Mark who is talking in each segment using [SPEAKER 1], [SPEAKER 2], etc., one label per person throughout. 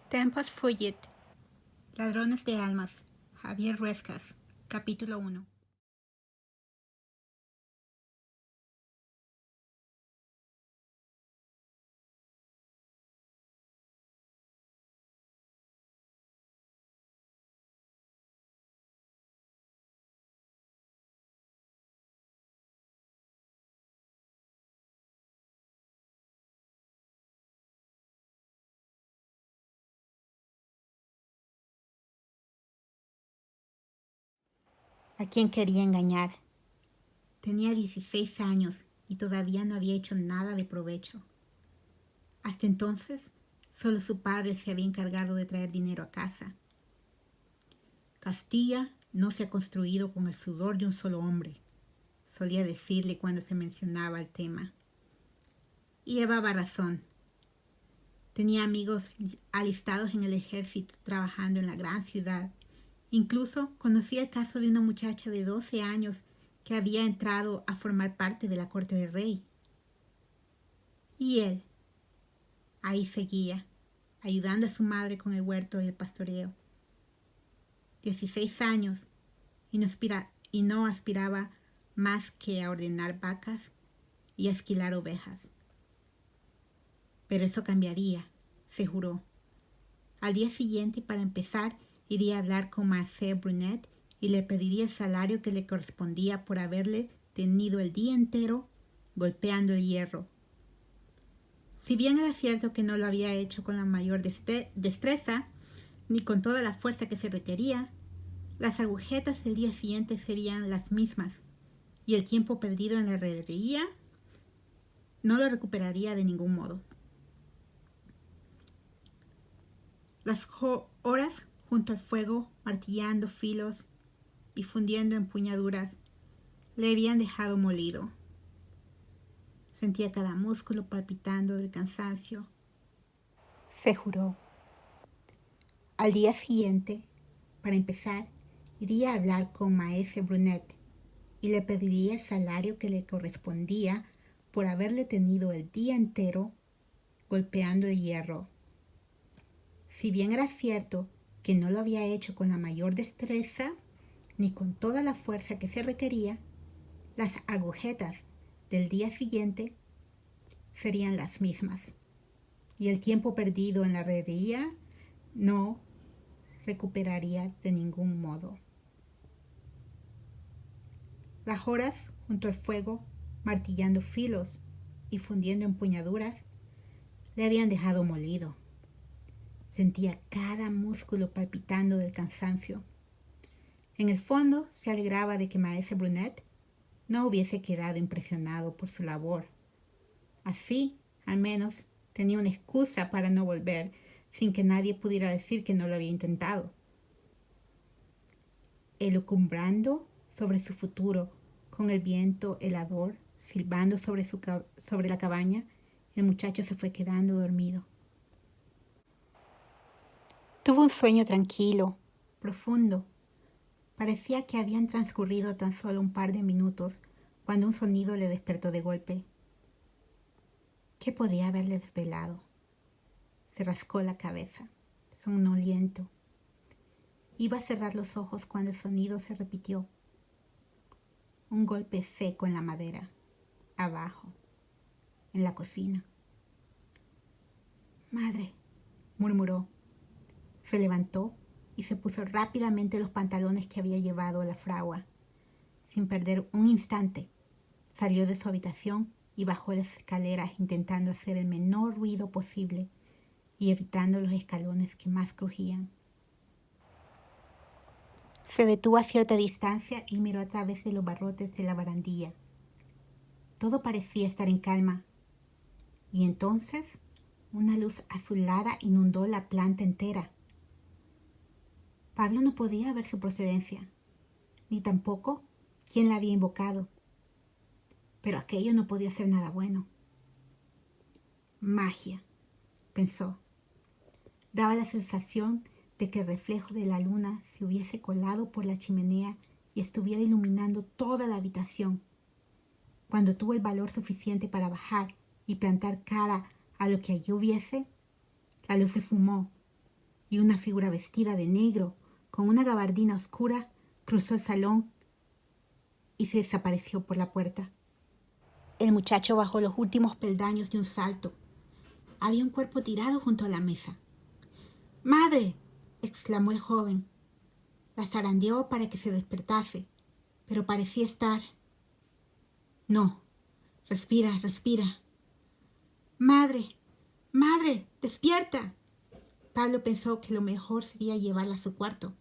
[SPEAKER 1] Tempus Fugit. Ladrones de almas. Javier Ruescas. Capítulo 1. ¿A quién quería engañar? Tenía 16 años y todavía no había hecho nada de provecho. Hasta entonces, solo su padre se había encargado de traer dinero a casa. Castilla no se ha construido con el sudor de un solo hombre, solía decirle cuando se mencionaba el tema. Y llevaba razón. Tenía amigos alistados en el ejército trabajando en la gran ciudad. Incluso conocía el caso de una muchacha de 12 años que había entrado a formar parte de la corte del rey. Y él, ahí seguía, ayudando a su madre con el huerto y el pastoreo. 16 años y no aspiraba más que a ordenar vacas y a esquilar ovejas. Pero eso cambiaría, se juró. Al día siguiente, para empezar, iría a hablar con Marcel Brunet y le pediría el salario que le correspondía por haberle tenido el día entero golpeando el hierro. Si bien era cierto que no lo había hecho con la mayor destreza, ni con toda la fuerza que se requería, las agujetas del día siguiente serían las mismas, y el tiempo perdido en la herrería no lo recuperaría de ningún modo. Las horas junto al fuego, martillando filos y fundiendo empuñaduras, le habían dejado molido. Sentía cada músculo palpitando del cansancio. Se juró. Al día siguiente, para empezar, iría a hablar con Maese Brunet y le pediría el salario que le correspondía por haberle tenido el día entero golpeando el hierro. Si bien era cierto que no lo había hecho con la mayor destreza ni con toda la fuerza que se requería, las agujetas del día siguiente serían las mismas, y el tiempo perdido en la herrería no recuperaría de ningún modo. Las horas junto al fuego, martillando filos y fundiendo empuñaduras, le habían dejado molido. Sentía cada músculo palpitando del cansancio. En el fondo se alegraba de que Maese Brunet no hubiese quedado impresionado por su labor. Así, al menos, tenía una excusa para no volver sin que nadie pudiera decir que no lo había intentado. Elucumbrando sobre su futuro, con el viento helador silbando sobre la cabaña, el muchacho se fue quedando dormido. Tuvo un sueño tranquilo, profundo. Parecía que habían transcurrido tan solo un par de minutos cuando un sonido le despertó de golpe. ¿Qué podía haberle desvelado? Se rascó la cabeza, somnoliento. Iba a cerrar los ojos cuando el sonido se repitió. Un golpe seco en la madera, abajo, en la cocina. Madre, murmuró. Se levantó y se puso rápidamente los pantalones que había llevado a la fragua. Sin perder un instante, salió de su habitación y bajó las escaleras intentando hacer el menor ruido posible y evitando los escalones que más crujían. Se detuvo a cierta distancia y miró a través de los barrotes de la barandilla. Todo parecía estar en calma. Y entonces una luz azulada inundó la planta entera. Pablo no podía ver su procedencia, ni tampoco quién la había invocado. Pero aquello no podía ser nada bueno. Magia, pensó. Daba la sensación de que el reflejo de la luna se hubiese colado por la chimenea y estuviera iluminando toda la habitación. Cuando tuvo el valor suficiente para bajar y plantar cara a lo que allí hubiese, la luz se fumó y una figura vestida de negro con una gabardina oscura cruzó el salón y se desapareció por la puerta. El muchacho bajó los últimos peldaños de un salto. Había un cuerpo tirado junto a la mesa. ¡Madre!, exclamó el joven. La zarandeó para que se despertase, pero parecía estar... No, respira, respira. ¡Madre! ¡Madre! ¡Despierta! Pablo pensó que lo mejor sería llevarla a su cuarto,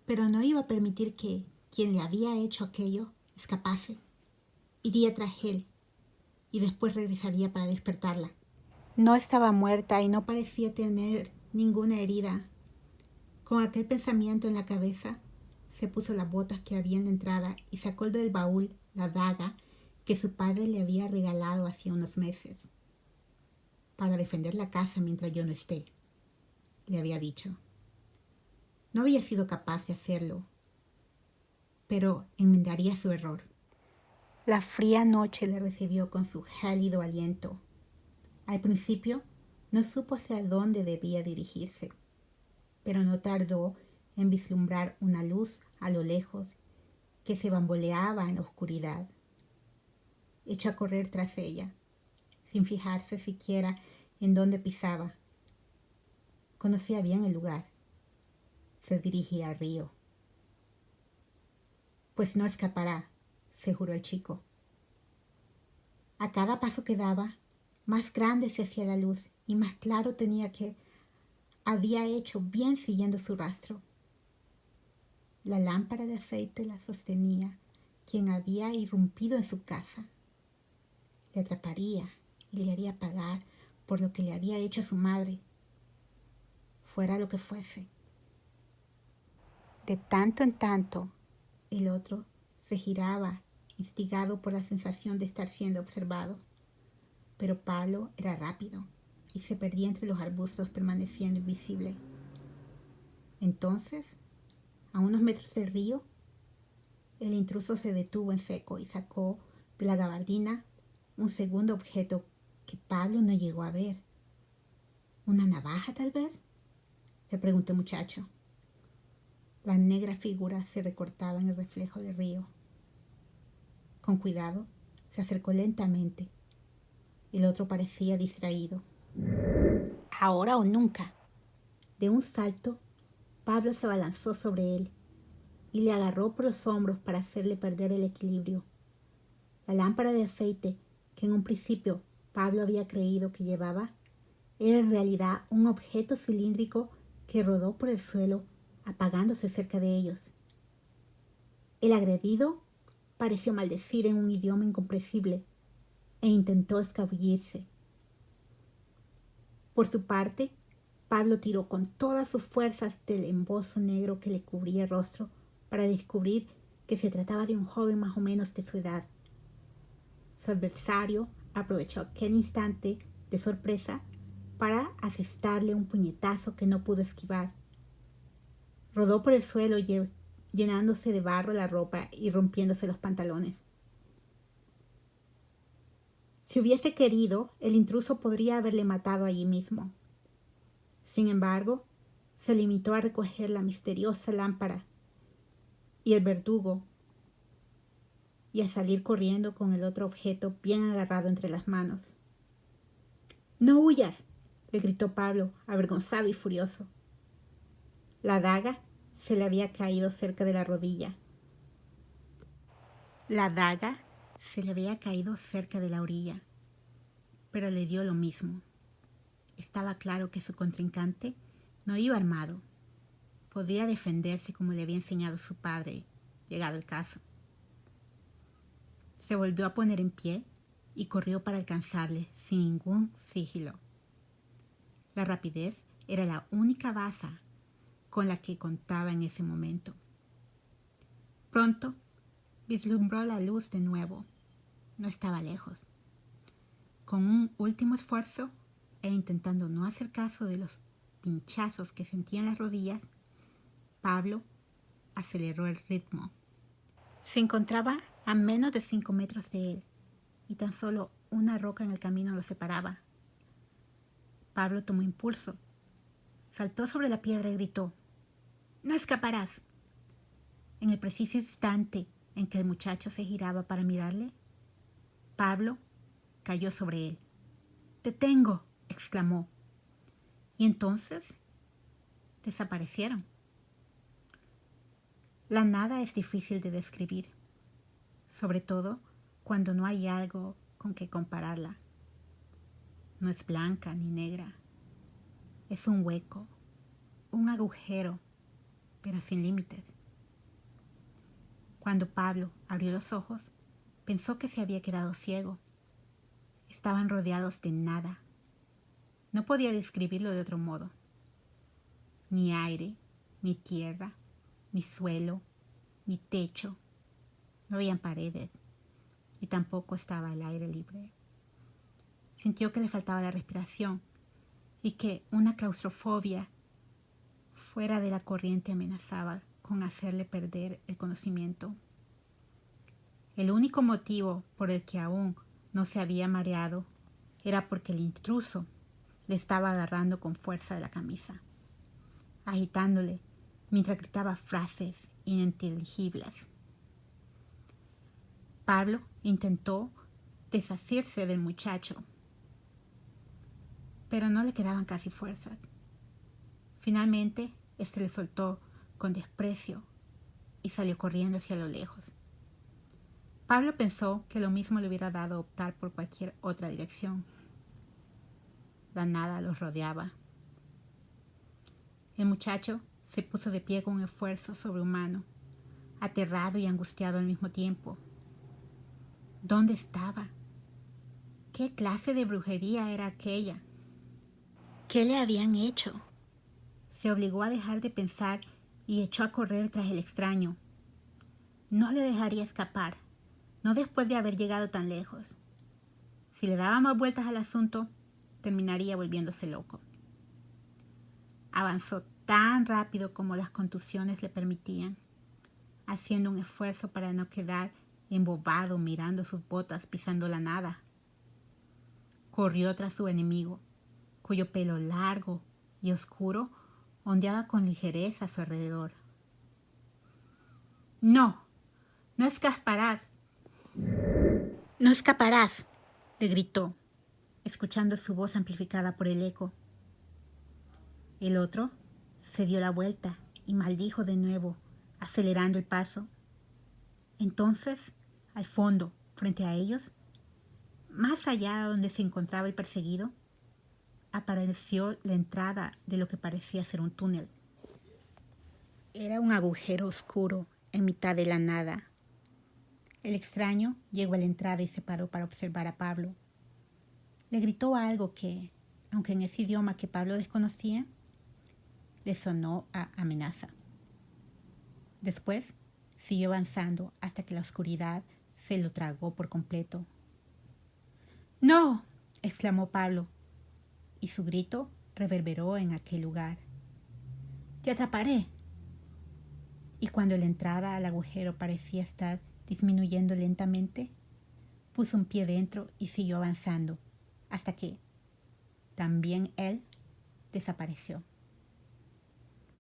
[SPEAKER 1] pero no iba a permitir que quien le había hecho aquello escapase. Iría tras él y después regresaría para despertarla. No estaba muerta y no parecía tener ninguna herida. Con aquel pensamiento en la cabeza, se puso las botas que había en la entrada y sacó del baúl la daga que su padre le había regalado hacía unos meses. Para defender la casa mientras yo no esté, le había dicho. No había sido capaz de hacerlo, pero enmendaría su error. La fría noche le recibió con su gélido aliento. Al principio no supo hacia dónde debía dirigirse, pero no tardó en vislumbrar una luz a lo lejos que se bamboleaba en la oscuridad. Echó a correr tras ella, sin fijarse siquiera en dónde pisaba. Conocía bien el lugar. Se dirigía al río. Pues no escapará, se juró el chico. A cada paso que daba, más grande se hacía la luz y más claro tenía que había hecho bien siguiendo su rastro. La lámpara de aceite la sostenía quien había irrumpido en su casa. Le atraparía y le haría pagar por lo que le había hecho a su madre, fuera lo que fuese. De tanto en tanto, el otro se giraba, instigado por la sensación de estar siendo observado. Pero Pablo era rápido y se perdía entre los arbustos permaneciendo invisible. Entonces, a unos metros del río, el intruso se detuvo en seco y sacó de la gabardina un segundo objeto que Pablo no llegó a ver. ¿Una navaja, tal vez?, se preguntó el muchacho. La negra figura se recortaba en el reflejo del río. Con cuidado, se acercó lentamente. El otro parecía distraído. Ahora o nunca. De un salto, Pablo se abalanzó sobre él y le agarró por los hombros para hacerle perder el equilibrio. La lámpara de aceite que en un principio Pablo había creído que llevaba era en realidad un objeto cilíndrico que rodó por el suelo, apagándose cerca de ellos. El agredido pareció maldecir en un idioma incomprensible e intentó escabullirse. Por su parte, Pablo tiró con todas sus fuerzas del embozo negro que le cubría el rostro para descubrir que se trataba de un joven más o menos de su edad. Su adversario aprovechó aquel instante de sorpresa para asestarle un puñetazo que no pudo esquivar. Rodó por el suelo llenándose de barro la ropa y rompiéndose los pantalones. Si hubiese querido, el intruso podría haberle matado allí mismo. Sin embargo, se limitó a recoger la misteriosa lámpara y el verdugo y a salir corriendo con el otro objeto bien agarrado entre las manos. ¡No huyas!, le gritó Pablo, avergonzado y furioso. La daga se le había caído cerca de la rodilla. La daga se le había caído cerca de la orilla, pero le dio lo mismo. Estaba claro que su contrincante no iba armado. Podría defenderse como le había enseñado su padre, llegado el caso. Se volvió a poner en pie y corrió para alcanzarle sin ningún sigilo. La rapidez era la única baza con la que contaba en ese momento. Pronto vislumbró la luz de nuevo. No estaba lejos. Con un último esfuerzo e intentando no hacer caso de los pinchazos que sentía en las rodillas, Pablo aceleró el ritmo. Se encontraba a menos de 5 metros de él y tan solo una roca en el camino lo separaba. Pablo tomó impulso saltó sobre la piedra y gritó: «¡No escaparás!». En el preciso instante en que el muchacho se giraba para mirarle, Pablo cayó sobre él. «¡Te tengo!», exclamó. Y entonces desaparecieron. La nada es difícil de describir, sobre todo cuando no hay algo con que compararla. No es blanca ni negra. Es un hueco, un agujero, pero sin límites. Cuando Pablo abrió los ojos, pensó que se había quedado ciego. Estaban rodeados de nada. No podía describirlo de otro modo. Ni aire, ni tierra, ni suelo, ni techo. No habían paredes y tampoco estaba el aire libre. Sintió que le faltaba la respiración y que una claustrofobia fuera de la corriente amenazaba con hacerle perder el conocimiento. El único motivo por el que aún no se había mareado era porque el intruso le estaba agarrando con fuerza de la camisa, agitándole mientras gritaba frases ininteligibles. Pablo intentó deshacerse del muchacho, pero no le quedaban casi fuerzas. Finalmente, le soltó con desprecio y salió corriendo hacia lo lejos. Pablo pensó que lo mismo le hubiera dado optar por cualquier otra dirección. La nada los rodeaba. El muchacho se puso de pie con un esfuerzo sobrehumano, aterrado y angustiado al mismo tiempo. ¿Dónde estaba? ¿Qué clase de brujería era aquella? ¿Qué le habían hecho? Se obligó a dejar de pensar y echó a correr tras el extraño. No le dejaría escapar, no después de haber llegado tan lejos. Si le daba más vueltas al asunto, terminaría volviéndose loco. Avanzó tan rápido como las contusiones le permitían, haciendo un esfuerzo para no quedar embobado mirando sus botas pisando la nada. Corrió tras su enemigo, cuyo pelo largo y oscuro ondeaba con ligereza a su alrededor. «No, no escaparás, no escaparás», le gritó, escuchando su voz amplificada por el eco. El otro se dio la vuelta y maldijo de nuevo, acelerando el paso. Entonces, al fondo, frente a ellos, más allá donde se encontraba el perseguido, apareció la entrada de lo que parecía ser un túnel. Era un agujero oscuro en mitad de la nada. El extraño llegó a la entrada y se paró para observar a Pablo. Le gritó algo que, aunque en ese idioma que Pablo desconocía, le sonó a amenaza. Después siguió avanzando hasta que la oscuridad se lo tragó por completo. «¡No!», exclamó Pablo, y su grito reverberó en aquel lugar. «¡Te atraparé!». Y cuando la entrada al agujero parecía estar disminuyendo lentamente, puso un pie dentro y siguió avanzando, hasta que también él desapareció.